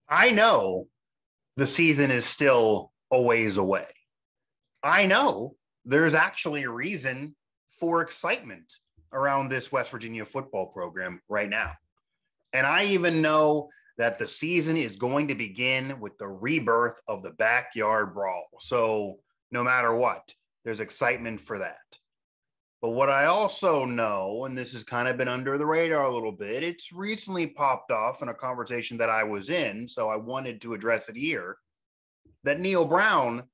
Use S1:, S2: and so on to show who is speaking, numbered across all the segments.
S1: I know the season is still a ways away. I know there's actually a reason for excitement around this West Virginia football program right now. And I even know that the season is going to begin with the rebirth of the backyard brawl. So no matter what, there's excitement for that. But what I also know, and this has kind of been under the radar a little bit, it's recently popped off in a conversation that I was in. So I wanted to address it here that Neal Brown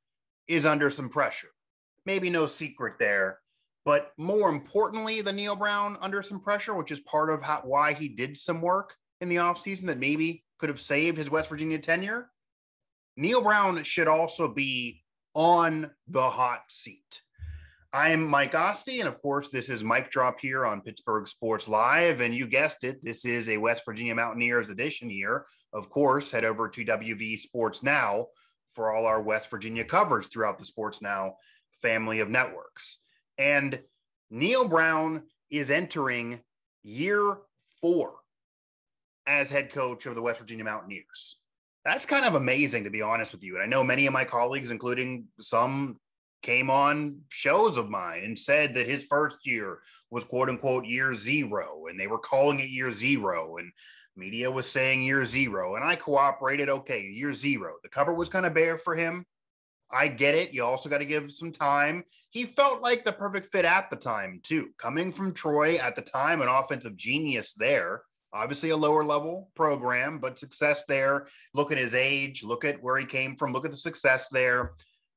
S1: is under some pressure. Maybe no secret there. But more importantly than Neal Brown under some pressure, which is part of why he did some work in the offseason that maybe could have saved his West Virginia tenure, Neal Brown should also be on the hot seat. I'm Mike Asti, and of course, this is Mike Drop here on Pittsburgh Sports Live. And you guessed it, this is a West Virginia Mountaineers edition here. Of course, head over to WVU Sports Now for all our West Virginia coverage throughout the Sports Now family of networks. And Neal Brown is entering year 4 as head coach of the West Virginia Mountaineers. That's kind of amazing, to be honest with you. And I know many of my colleagues, including some, came on shows of mine and said that his first year was quote unquote year 0, and they were calling it year 0, and media was saying year 0, and I cooperated. Okay, year 0. The cover was kind of bare for him. I get it. You also got to give some time. He felt like the perfect fit at the time, too. Coming from Troy at the time, an offensive genius there. Obviously a lower level program, but success there. Look at his age. Look at where he came from. Look at the success there.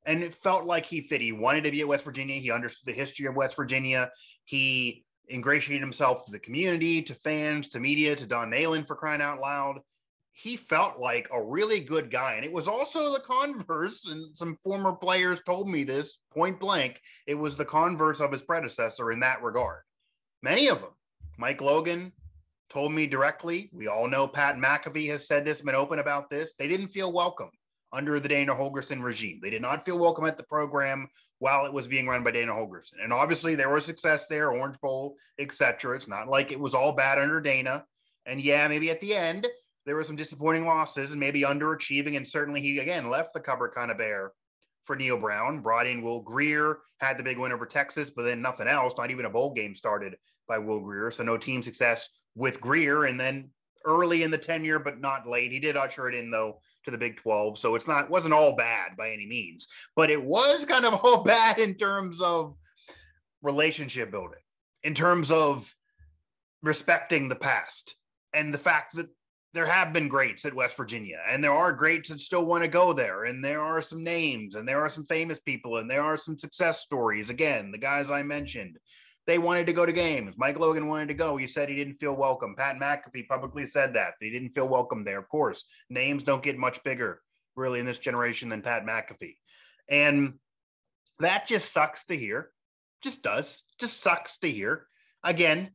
S1: And it felt like he fit. He wanted to be at West Virginia. He understood the history of West Virginia. He ingratiated himself to the community, to fans, to media, to Don Nalen, for crying out loud. He felt like a really good guy. And it was also the converse, and some former players told me this point blank, it was the converse of his predecessor in that regard. Many of them, Mike Logan told me directly, we all know Pat McAfee has said this, been open about this, they didn't feel welcome under the Dana Holgorsen regime. They did not feel welcome at the program while it was being run by Dana Holgorsen. And obviously there was success there, Orange Bowl, etc. It's not like it was all bad under Dana. And yeah, maybe at the end, there were some disappointing losses and maybe underachieving. And certainly he, again, left the cupboard kind of bare for Neal Brown, brought in Will Grier, had the big win over Texas, but then nothing else. Not even a bowl game started by Will Grier. So no team success with Grier. And then early in the tenure, but not late. He did usher it in, though, to the Big 12. So wasn't all bad by any means. But it was kind of all bad in terms of relationship building, in terms of respecting the past, and the fact that there have been greats at West Virginia, and there are greats that still want to go there, and there are some names, and there are some famous people, and there are some success stories. Again, the guys I mentioned, they wanted to go to games. Mike Logan wanted to go. He said he didn't feel welcome. Pat McAfee publicly said that he didn't feel welcome there. Of course, names don't get much bigger, really, in this generation than Pat McAfee. And that just sucks to hear. Just does. Just sucks to hear. Again,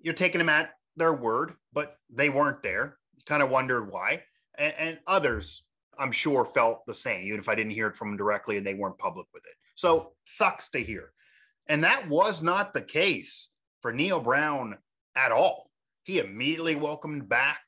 S1: you're taking them at their word, but they weren't there. Kind of wondered why. And others, I'm sure, felt the same, even if I didn't hear it from them directly and they weren't public with it. So sucks to hear. And that was not the case for Neal Brown at all. He immediately welcomed back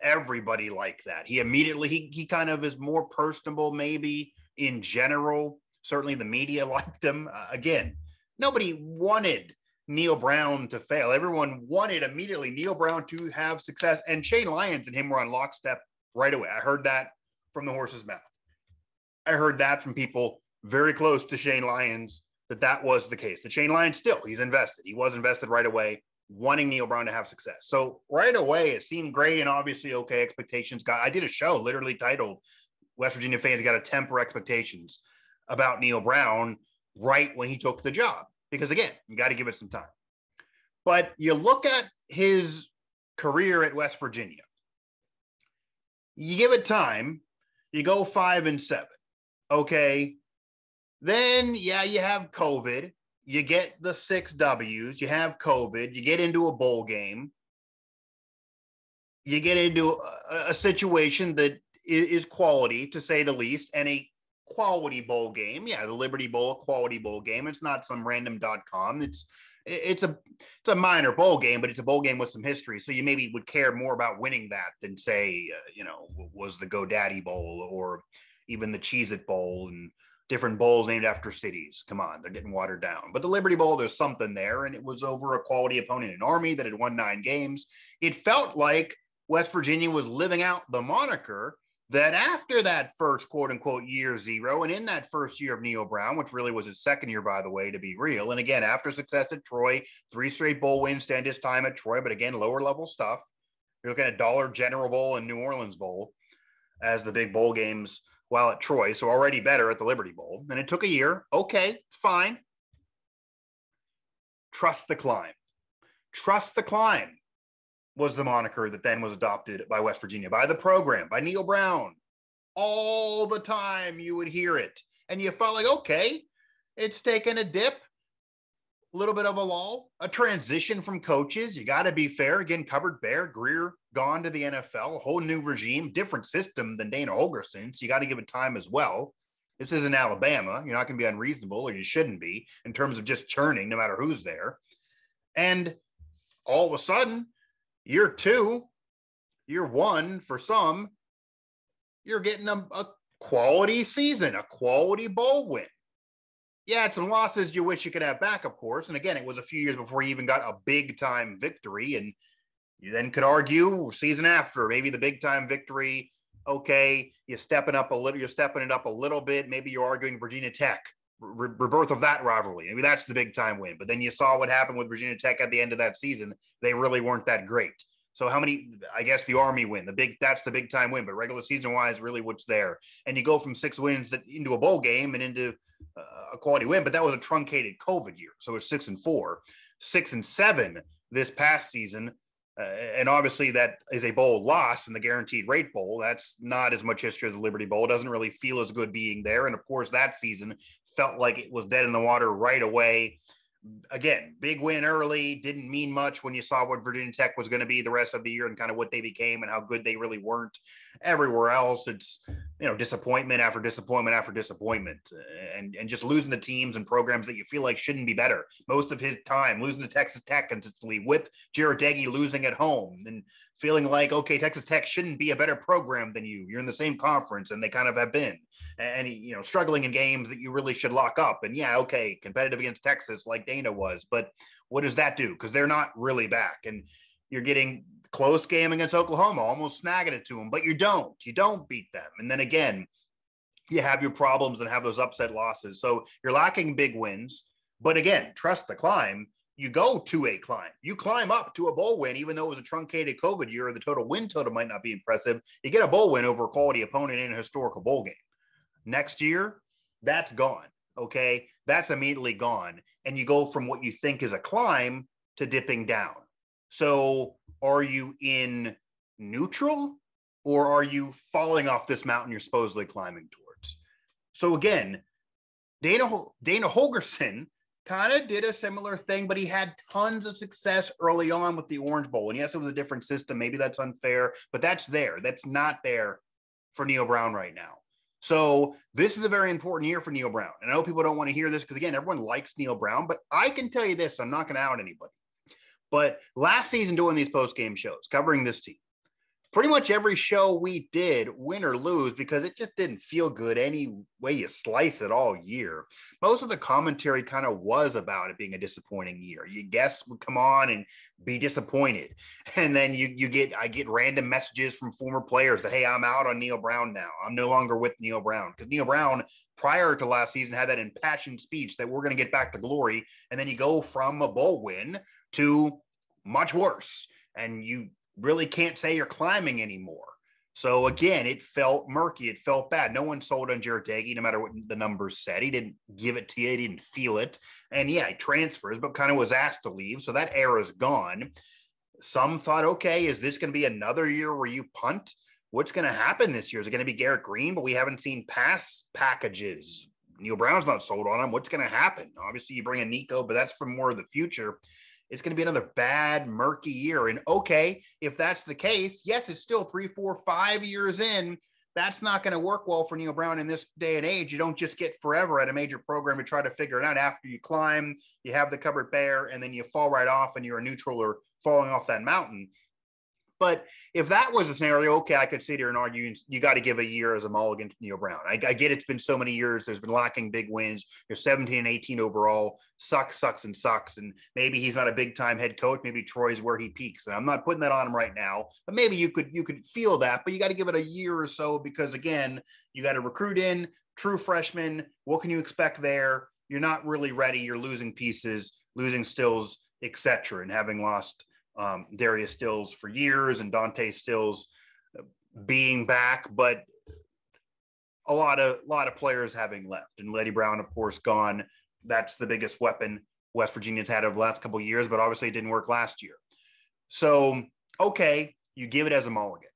S1: everybody like that. He kind of is more personable, maybe, in general. Certainly the media liked him. Again, nobody wanted Neal Brown to fail. Everyone wanted immediately Neal Brown to have success. And Shane Lyons and him were on lockstep right away. I heard that from the horse's mouth. I heard that from people very close to Shane Lyons, that was the case. That Shane Lyons he's invested. He was invested right away, wanting Neal Brown to have success. So right away, it seemed great, and obviously, okay, expectations I did a show literally titled West Virginia Fans Got to Temper Expectations about Neal Brown right when he took the job. Because again, you got to give it some time. But you look at his career at West Virginia, you give it time, you go 5-7. Okay. Then, yeah, you have COVID. You get the 6 W's. You have COVID. You get into a bowl game. You get into a situation that is quality, to say the least, and a quality bowl game. Yeah, the Liberty Bowl, a quality bowl game. It's not some random.com. it's a minor bowl game, but it's a bowl game with some history. So you maybe would care more about winning that than say, was the GoDaddy Bowl or even the Cheez-It Bowl and different bowls named after cities. Come on, they're getting watered down. But the Liberty Bowl, there's something there, and it was over a quality opponent in Army that had won 9 games. It felt like West Virginia was living out the moniker that after that first quote-unquote year 0, and in that first year of Neal Brown, which really was his second year, by the way, to be real, and again, after success at Troy, 3 straight bowl wins to end his time at Troy, but again, lower-level stuff. You're looking at Dollar General Bowl and New Orleans Bowl as the big bowl games while at Troy, so already better at the Liberty Bowl. And it took a year. Okay, it's fine. Trust the climb. Trust the climb was the moniker that then was adopted by West Virginia, by the program, by Neal Brown. All the time you would hear it. And you felt like, okay, it's taken a dip, a little bit of a lull, a transition from coaches. You got to be fair. Again, Cupboard Bear, Greer gone to the NFL, a whole new regime, different system than Dana Holgorsen. So you got to give it time as well. This isn't Alabama. You're not going to be unreasonable, or you shouldn't be, in terms of just churning, no matter who's there. And all of a sudden, year 2, year 1 for some, you're getting a quality season, a quality bowl win. Yeah, it's some losses you wish you could have back, of course. And again, it was a few years before you even got a big-time victory. And you then could argue season after, maybe the big-time victory, okay, you're stepping it up a little bit. Maybe you're arguing Virginia Tech, rebirth of that rivalry. Maybe that's the big-time win. But then you saw what happened with Virginia Tech at the end of that season. They really weren't that great. So how many, I guess the Army win, that's the big time win, but regular season wise, really what's there. And you go from 6 wins into a bowl game and into a quality win, but that was a truncated COVID year. So it's 6-4, 6-7 this past season. And obviously that is a bowl loss in the Guaranteed Rate Bowl. That's not as much history as the Liberty Bowl. It doesn't really feel as good being there. And of course that season felt like it was dead in the water right away. Again, big win early, didn't mean much when you saw what Virginia Tech was going to be the rest of the year and kind of what they became and how good they really weren't. Everywhere else, it's, disappointment after disappointment after disappointment, and just losing the teams and programs that you feel like shouldn't be better. Most of his time losing to Texas Tech consistently, with Jarrett Daggy losing at home and feeling like, okay, Texas Tech shouldn't be a better program than you. You're in the same conference, and they kind of have been. And, struggling in games that you really should lock up. And yeah, okay, competitive against Texas like Dana was. But what does that do? Because they're not really back. And you're getting close game against Oklahoma, almost snagging it to them. But you don't beat them. And then again, you have your problems and have those upset losses. So you're lacking big wins. But again, trust the climb. You go to a climb. You climb up to a bowl win, even though it was a truncated COVID year, the total win total might not be impressive. You get a bowl win over a quality opponent in a historical bowl game. Next year, that's gone, okay? That's immediately gone. And you go from what you think is a climb to dipping down. So are you in neutral, or are you falling off this mountain you're supposedly climbing towards? So again, Dana Holgorsen kind of did a similar thing, but he had tons of success early on with the Orange Bowl. And yes, it was a different system. Maybe that's unfair, but that's there. That's not there for Neal Brown right now. So this is a very important year for Neal Brown. And I know people don't want to hear this because, again, everyone likes Neal Brown, but I can tell you this, I'm not going to out anybody. But last season doing these post-game shows, covering this team, pretty much every show we did, win or lose, because it just didn't feel good any way you slice it all year. Most of the commentary kind of was about it being a disappointing year. You guests would come on and be disappointed. And then I get random messages from former players that, hey, I'm out on Neal Brown now. I'm no longer with Neal Brown. Because Neal Brown, prior to last season, had that impassioned speech that we're going to get back to glory. And then you go from a bowl win to much worse. And you really can't say you're climbing anymore. So again, it felt murky. It felt bad. No one sold on Jarrett Daggy, no matter what the numbers said. He didn't give it to you. He didn't feel it. And yeah, he transfers, but kind of was asked to leave. So that era is gone. Some thought, okay, is this going to be another year where you punt? What's going to happen this year? Is it going to be Garrett Green? But we haven't seen pass packages. Neal Brown's not sold on him. What's going to happen? Obviously, you bring in Nico, but that's for more of the future. It's going to be another bad, murky year. And okay, if that's the case, yes, it's still 3, 4, 5 years in. That's not going to work well for Neal Brown in this day and age. You don't just get forever at a major program to try to figure it out. After you climb, you have the cupboard bare, and then you fall right off and you're a neutral or falling off that mountain. But if that was a scenario, okay, I could sit here and argue you got to give a year as a mulligan to Neal Brown. I get it's been so many years. There's been lacking big wins. You're 17 and 18 overall. Sucks. And maybe he's not a big time head coach. Maybe Troy's where he peaks. And I'm not putting that on him right now. But maybe you could feel that. But you got to give it a year or so because, again, you got to recruit in true freshmen. What can you expect there? You're not really ready. You're losing pieces, losing Stills, etc. And having lost Darius Stills for years and Dante Stills being back, but a lot of players having left, and Leddie Brown, of course, gone. That's the biggest weapon West Virginia's had over the last couple of years, but obviously it didn't work last year. So, okay, you give it as a mulligan.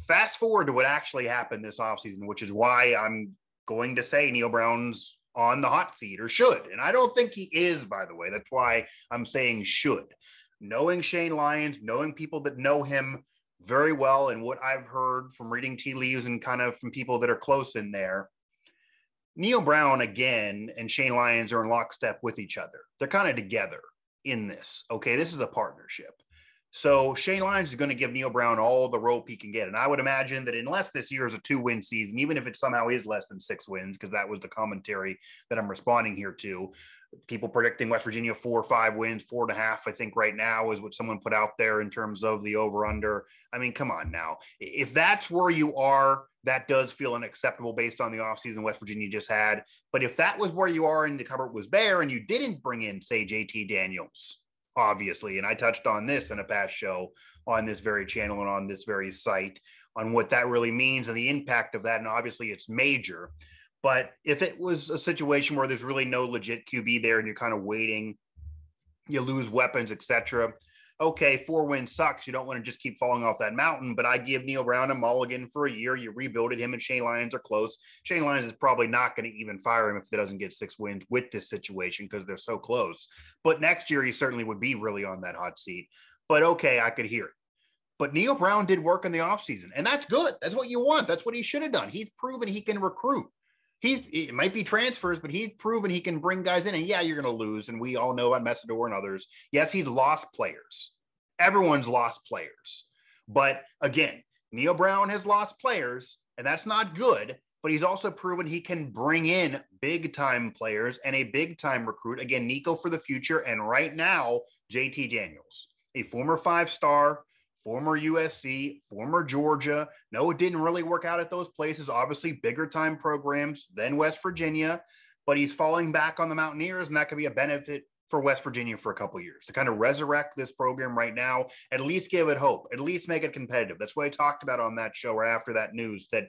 S1: Fast forward to what actually happened this offseason, which is why I'm going to say Neal Brown's on the hot seat, or should. And I don't think he is, by the way. That's why I'm saying should. Knowing Shane Lyons, knowing people that know him very well, and what I've heard from reading tea leaves and kind of from people that are close in there, Neal Brown, again, and Shane Lyons are in lockstep with each other. They're kind of together in this. Okay, this is a partnership. So Shane Lyons is going to give Neal Brown all the rope he can get. And I would imagine that unless this year is a 2-win season, even if it somehow is less than 6 wins, because that was the commentary that I'm responding here to, people predicting West Virginia 4 or 5 wins, 4.5, I think right now is what someone put out there in terms of the over-under. I mean, come on now. If that's where you are, that does feel unacceptable based on the offseason West Virginia just had. But if that was where you are and the cupboard was bare and you didn't bring in, say, JT Daniels, obviously, and I touched on this in a past show on this very channel and on this very site on what that really means and the impact of that. And obviously it's major. But if it was a situation where there's really no legit QB there and you're kind of waiting, you lose weapons, etc. Okay, 4 wins sucks. You don't want to just keep falling off that mountain, but I give Neal Brown a mulligan for a year. You rebuild him and Shane Lyons are close. Shane Lyons is probably not going to even fire him if he doesn't get 6 wins with this situation because they're so close. But next year, he certainly would be really on that hot seat. But okay, I could hear it. But Neal Brown did work in the offseason, and that's good. That's what you want. That's what he should have done. He's proven he can recruit. It might be transfers, but he's proven he can bring guys in. And yeah, you're going to lose. And we all know about Messidor and others. Yes, he's lost players. Everyone's lost players. But again, Neal Brown has lost players, and that's not good. But he's also proven he can bring in big-time players and a big-time recruit. Again, Nico for the future. And right now, JT Daniels, a former 5-star, former USC, former Georgia. No, it didn't really work out at those places. Obviously, bigger time programs than West Virginia, but he's falling back on the Mountaineers, and that could be a benefit for West Virginia for a couple of years to kind of resurrect this program right now, at least give it hope, at least make it competitive. That's what I talked about on that show right after that news, that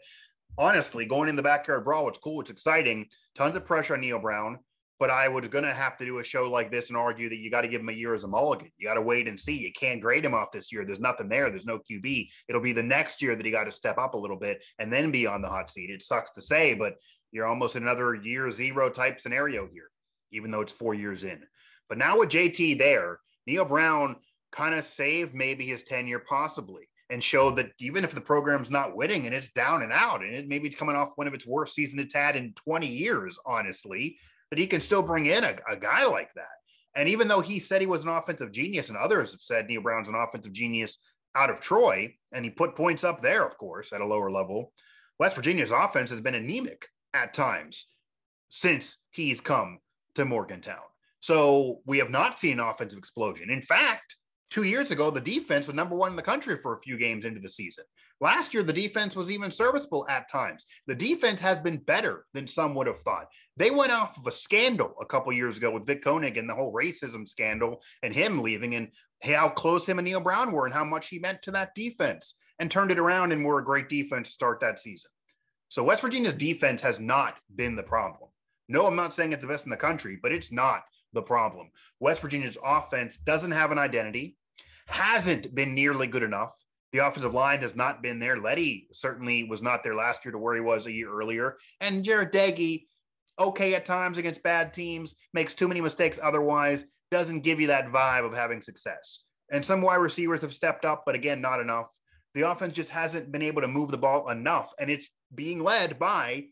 S1: honestly, going in the backyard brawl, it's cool, it's exciting, tons of pressure on Neal Brown. But I was going to have to do a show like this and argue that you got to give him a year as a mulligan. You got to wait and see. You can't grade him off this year. There's nothing there. There's no QB. It'll be the next year that he got to step up a little bit and then be on the hot seat. It sucks to say, but you're almost in another year 0 type scenario here, even though it's 4 years in. But now with JT there, Neal Brown kind of saved maybe his tenure possibly and showed that even if the program's not winning and it's down and out, and maybe it's coming off one of its worst seasons it's had in 20 years, honestly, that he can still bring in a guy like that. And even though he said he was an offensive genius, and others have said Neal Brown's an offensive genius out of Troy, and he put points up there, of course, at a lower level, West Virginia's offense has been anemic at times since he's come to Morgantown. So we have not seen an offensive explosion. In fact, 2 years ago, the defense was number 1 in the country for a few games into the season. Last year, the defense was even serviceable at times. The defense has been better than some would have thought. They went off of a scandal a couple years ago with Vic Koenig and the whole racism scandal and him leaving, and how close him and Neal Brown were and how much he meant to that defense, and turned it around and were a great defense to start that season. So West Virginia's defense has not been the problem. No, I'm not saying it's the best in the country, but it's not the problem. West Virginia's offense doesn't have an identity, hasn't been nearly good enough. The offensive line has not been there. Letty certainly was not there last year to where he was a year earlier. And Jared Daggy, okay at times against bad teams, makes too many mistakes otherwise, doesn't give you that vibe of having success. And some wide receivers have stepped up, but again, not enough. The offense just hasn't been able to move the ball enough, and it's being led by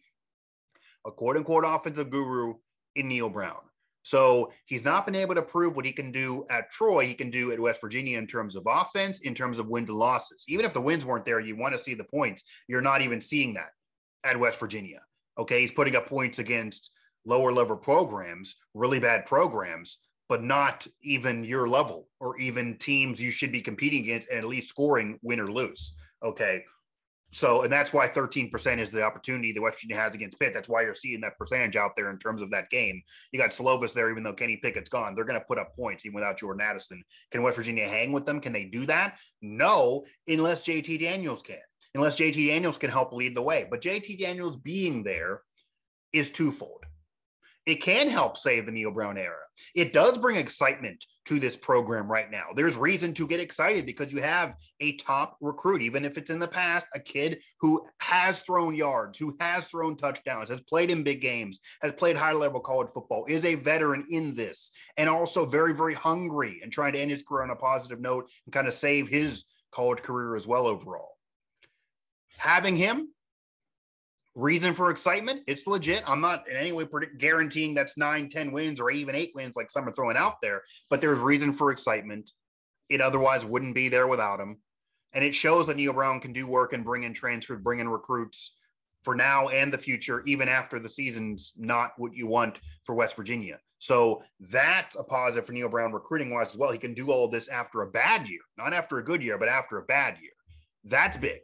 S1: a quote-unquote offensive guru in Neal Brown. So he's not been able to prove what he can do at Troy, he can do at West Virginia in terms of offense, in terms of wins and losses. Even if the wins weren't there, you want to see the points. You're not even seeing that at West Virginia. Okay, he's putting up points against lower level programs, really bad programs, but not even your level or even teams you should be competing against and at least scoring win or lose. Okay. So, and that's why 13% is the opportunity that West Virginia has against Pitt. That's why you're seeing that percentage out there in terms of that game. You got Slovis there, even though Kenny Pickett's gone. They're going to put up points even without Jordan Addison. Can West Virginia hang with them? Can they do that? No, unless JT Daniels can. Unless JT Daniels can help lead the way. But JT Daniels being there is twofold. It can help save the Neal Brown era. It does bring excitement to this program right now. There's reason to get excited because you have a top recruit, even if it's in the past, a kid who has thrown yards, who has thrown touchdowns, has played in big games, has played high-level college football, is a veteran in this, and also very, very hungry and trying to end his career on a positive note and kind of save his college career as well overall. Having him, reason for excitement, it's legit. I'm not in any way guaranteeing that's 9-10 wins or even 8 wins like some are throwing out there, but there's reason for excitement. It otherwise wouldn't be there without him. And it shows that Neal Brown can do work and bring in transfers, bring in recruits for now and the future, even after the season's not what you want for West Virginia. So that's a positive for Neal Brown recruiting-wise as well. He can do all of this after a bad year, not after a good year, but after a bad year. That's big.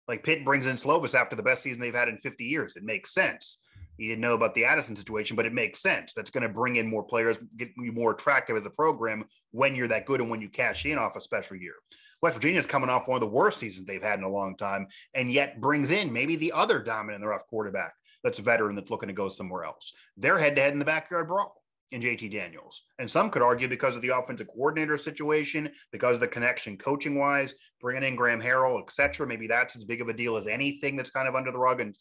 S1: Like Pitt brings in Slovis after the best season they've had in 50 years. It makes sense. You didn't know about the Addison situation, but it makes sense. That's going to bring in more players, get you more attractive as a program when you're that good and when you cash in off a special year. West Virginia's coming off one of the worst seasons they've had in a long time, and yet brings in maybe the other diamond in the rough quarterback that's a veteran that's looking to go somewhere else. They're head-to-head in the backyard brawl in JT Daniels. And some could argue because of the offensive coordinator situation, because of the connection coaching-wise, bringing in Graham Harrell, et cetera. Maybe that's as big of a deal as anything that's kind of under the rug and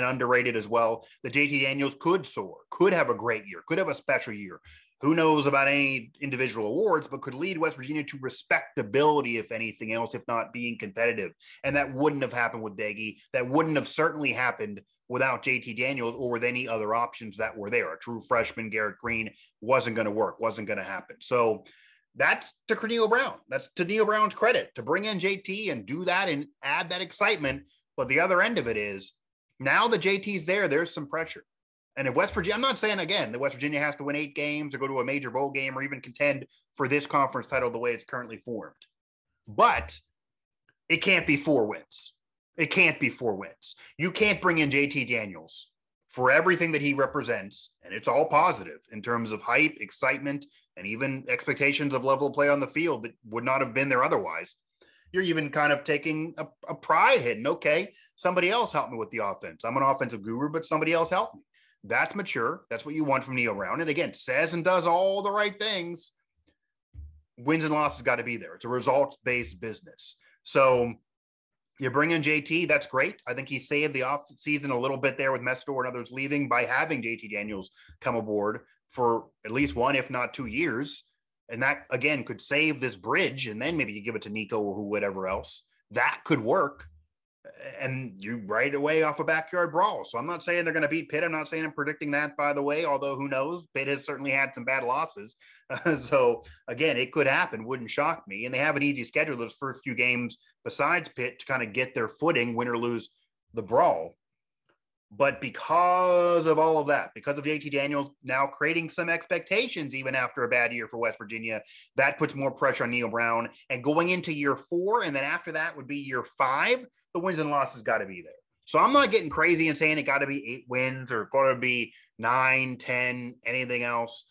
S1: underrated as well. The JT Daniels could soar, could have a great year, could have a special year. Who knows about any individual awards, but could lead West Virginia to respectability, if anything else, if not being competitive. And that wouldn't have happened with Deggy. That wouldn't have certainly happened without JT Daniels or with any other options that were there. A true freshman, Garrett Green, wasn't going to work, wasn't going to happen. So that's to Neal Brown. That's to Neal Brown's credit to bring in JT and do that and add that excitement. But the other end of it is now that JT's there, there's some pressure. And if West Virginia, I'm not saying again that West Virginia has to win 8 games or go to a major bowl game or even contend for this conference title the way it's currently formed. But it can't be 4 wins. It can't be 4 wins. You can't bring in JT Daniels for everything that he represents, and it's all positive in terms of hype, excitement, and even expectations of level of play on the field that would not have been there otherwise. You're even kind of taking a pride hit. And okay, somebody else helped me with the offense. I'm an offensive guru, but somebody else helped me. That's mature. That's what you want from Neal Brown. And again, says and does all the right things. Wins and losses got to be there. It's a results-based business. So you bring in JT, that's great. I think he saved the off season a little bit there with Mestor and others leaving by having JT Daniels come aboard for at least 1, if not 2 years. And that, again, could save this bridge. And then maybe you give it to Nico or whatever else. That could work. And you right away off a backyard brawl. So I'm not saying they're going to beat Pitt. I'm not saying I'm predicting that, by the way, although who knows? Pitt has certainly had some bad losses. So again, it could happen. Wouldn't shock me. And they have an easy schedule those first few games besides Pitt to kind of get their footing, win or lose the brawl. But because of all of that, because of JT Daniels now creating some expectations, even after a bad year for West Virginia, that puts more pressure on Neal Brown. And going into year 4, and then after that would be year 5, the wins and losses got to be there. So I'm not getting crazy and saying it got to be 8 wins or got to be 9, 10, anything else.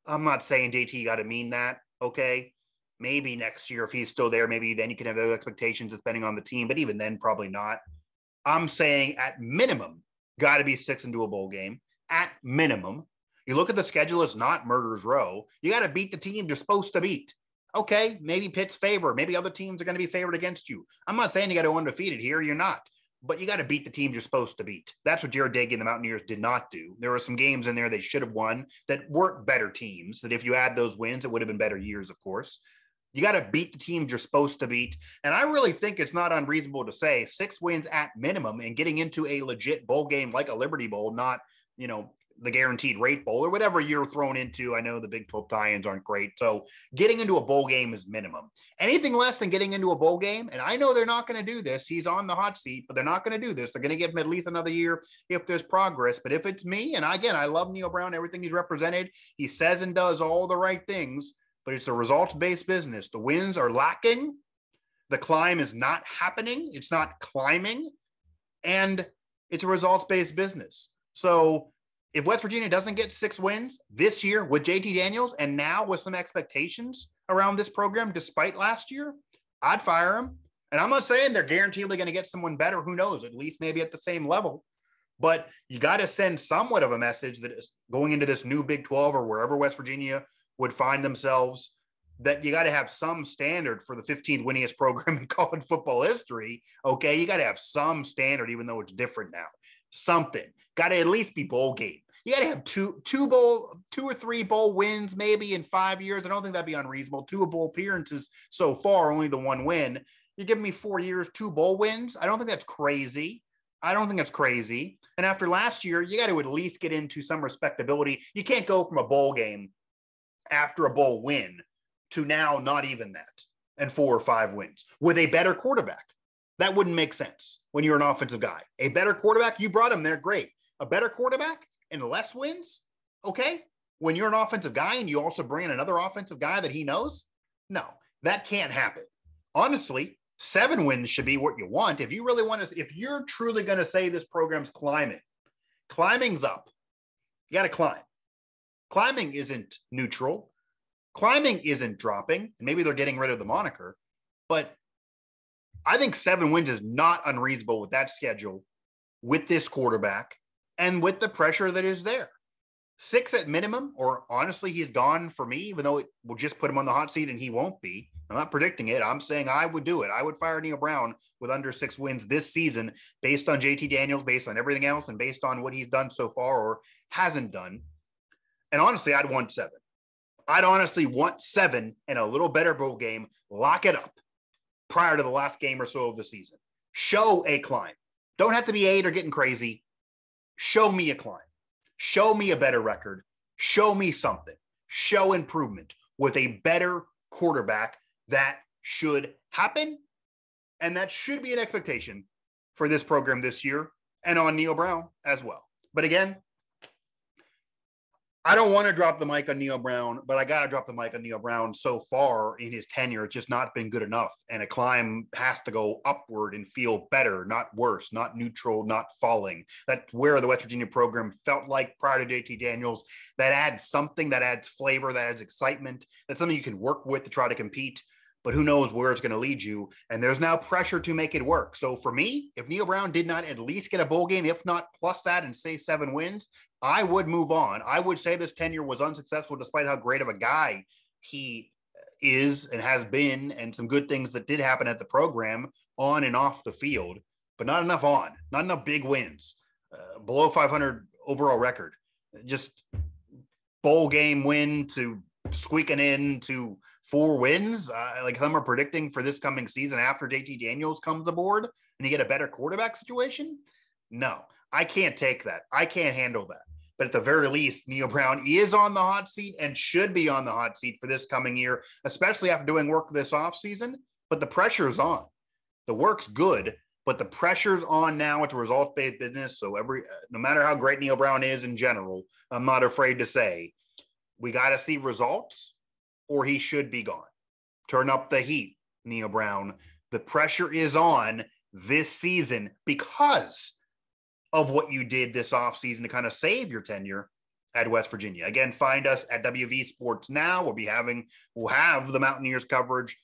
S1: I'm not saying JT got to mean that. Okay. Maybe next year, if he's still there, maybe then you can have those expectations depending on the team, but even then, probably not. I'm saying at minimum, got to be 6 into a bowl game at minimum. You look at the schedule, it's not murderer's row. You got to beat the team you're supposed to beat. Okay, maybe Pitt's favored. Maybe other teams are going to be favored against you. I'm not saying you got to go undefeated here. You're not. But you got to beat the teams you're supposed to beat. That's what Jared Dagey and the Mountaineers did not do. There were some games in there they should have won that weren't better teams, that if you add those wins, it would have been better years, of course. You got to beat the teams you're supposed to beat. And I really think it's not unreasonable to say 6 wins at minimum and getting into a legit bowl game like a Liberty Bowl, not, the guaranteed rate bowl or whatever you're thrown into. I know the Big 12 tie-ins aren't great. So getting into a bowl game is minimum. Anything less than getting into a bowl game, and I know they're not going to do this. He's on the hot seat, but they're not going to do this. They're going to give him at least another year if there's progress. But if it's me, and again, I love Neal Brown, everything he's represented. He says and does all the right things, but it's a results-based business. The wins are lacking. The climb is not happening. It's not climbing. And it's a results-based business. So if West Virginia doesn't get 6 wins this year with JT Daniels and now with some expectations around this program, despite last year, I'd fire him. And I'm not saying they're guaranteedly going to get someone better. Who knows? At least maybe at the same level. But you got to send somewhat of a message that is going into this new Big 12 or wherever West Virginia would find themselves, that you got to have some standard for the 15th winningest program in college football history. Okay, you got to have some standard, even though it's different now. Something. Got to at least be bowl game. You got to have two or three bowl wins maybe in 5 years. I don't think that'd be unreasonable. 2 bowl appearances so far, only the 1 win. You're giving me 4 years, 2 bowl wins. I don't think that's crazy. And after last year, you got to at least get into some respectability. You can't go from a bowl game after a bowl win to now not even that and 4 or 5 wins with a better quarterback. That wouldn't make sense when you're an offensive guy. A better quarterback, you brought him there, great. A better quarterback and less wins, okay? When you're an offensive guy and you also bring in another offensive guy that he knows, no, that can't happen. Honestly, 7 wins should be what you want. If you really want to, if you're truly going to say this program's climbing's up. You got to climb. Climbing isn't neutral. Climbing isn't dropping. And maybe they're getting rid of the moniker, but I think 7 wins is not unreasonable with that schedule, with this quarterback, and with the pressure that is there. 6 at minimum, or honestly, he's gone for me, even though it will just put him on the hot seat and he won't be. I'm not predicting it. I'm saying I would do it. I would fire Neal Brown with under 6 wins this season based on JT Daniels, based on everything else, and based on what he's done so far or hasn't done. And honestly, I'd want 7. I'd honestly want 7 and a little better bowl game. Lock it up prior to the last game or so of the season. Show a climb. Don't have to be 8 or getting crazy. Show me a climb. Show me a better record. Show me something. Show improvement with a better quarterback. That should happen. And that should be an expectation for this program this year and on Neal Brown as well. But again, I don't want to drop the mic on Neal Brown, but I got to drop the mic on Neal Brown. So far in his tenure, it's just not been good enough. And a climb has to go upward and feel better, not worse, not neutral, not falling. That's where the West Virginia program felt like prior to JT Daniels. That adds something, that adds flavor, that adds excitement. That's something you can work with to try to compete. But who knows where it's going to lead you. And there's now pressure to make it work. So for me, if Neal Brown did not at least get a bowl game, if not plus that and say 7 wins, I would move on. I would say this tenure was unsuccessful despite how great of a guy he is and has been, and some good things that did happen at the program on and off the field, but not enough big wins, below 500 overall record. Just bowl game win to squeaking in to 4 wins, like some are predicting for this coming season after JT Daniels comes aboard and you get a better quarterback situation. No, I can't take that. I can't handle that. But at the very least, Neal Brown is on the hot seat and should be on the hot seat for this coming year, especially after doing work this offseason. But the pressure's on. The work's good, but the pressure's on now. It's a results-based business. So no matter how great Neal Brown is in general, I'm not afraid to say we got to see results, or he should be gone. Turn up the heat, Neal Brown. The pressure is on this season because of what you did this offseason to kind of save your tenure at West Virginia. Again, find us at WV Sports Now. We'll have the Mountaineers coverage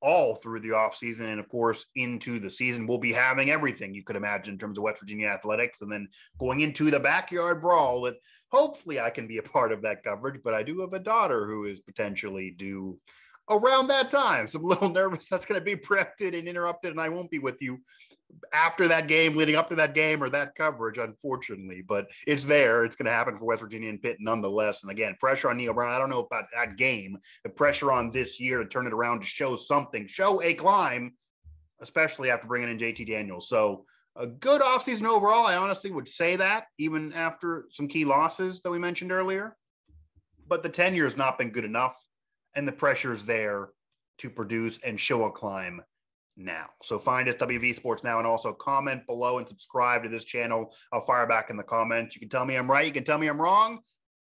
S1: all through the offseason and, of course, into the season. We'll be having everything you could imagine in terms of West Virginia athletics, and then going into the backyard brawl that hopefully I can be a part of that coverage, but I do have a daughter who is potentially due around that time. So I'm a little nervous that's going to be preempted and interrupted, and I won't be with you after that game, leading up to that game, or that coverage, unfortunately. But it's there. It's going to happen for West Virginia and Pitt nonetheless. And again, pressure on Neal Brown. I don't know about that game, the pressure on this year to turn it around, to show something, show a climb, especially after bringing in JT Daniels. So a good offseason overall. I honestly would say that, even after some key losses that we mentioned earlier. But the tenure has not been good enough, and the pressure is there to produce and show a climb now. So find us, WV Sports Now, and also comment below and subscribe to this channel. I'll fire back in the comments. You can tell me I'm right. You can tell me I'm wrong.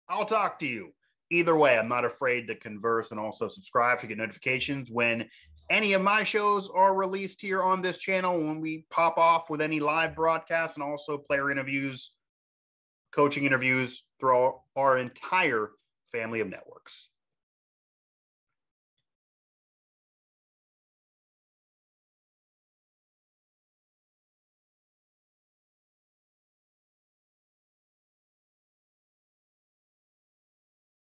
S1: I'll talk to you. Either way, I'm not afraid to converse, and also subscribe to get notifications when any of my shows are released here on this channel, when we pop off with any live broadcasts, and also player interviews, coaching interviews through our entire family of networks.